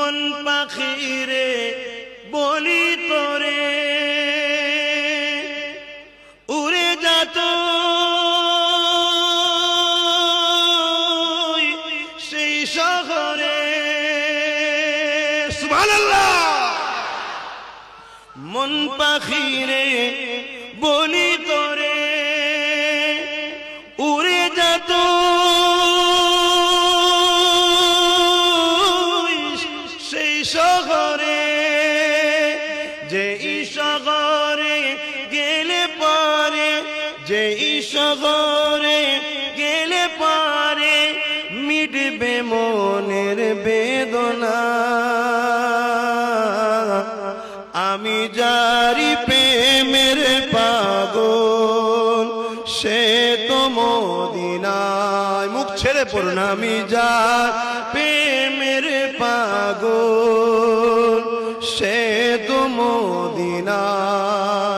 মন পাখিরে বলি তোরে উড়ে যাত সেই শহরে। সুবহানাল্লাহ। মন পাখিরে বলি তোরে উড়ে যাত সেই শহরে, যে শহরে গেলে পারে, যে শহরে গেলে পারে মিটবে মনের বেদনা। আমি যারি প্রেমের পাগল সে তো মদিনায়। মুখ ছেড়ে পড়ুন। আমি যার প্রেমের পাগল সে তো মদিনায়।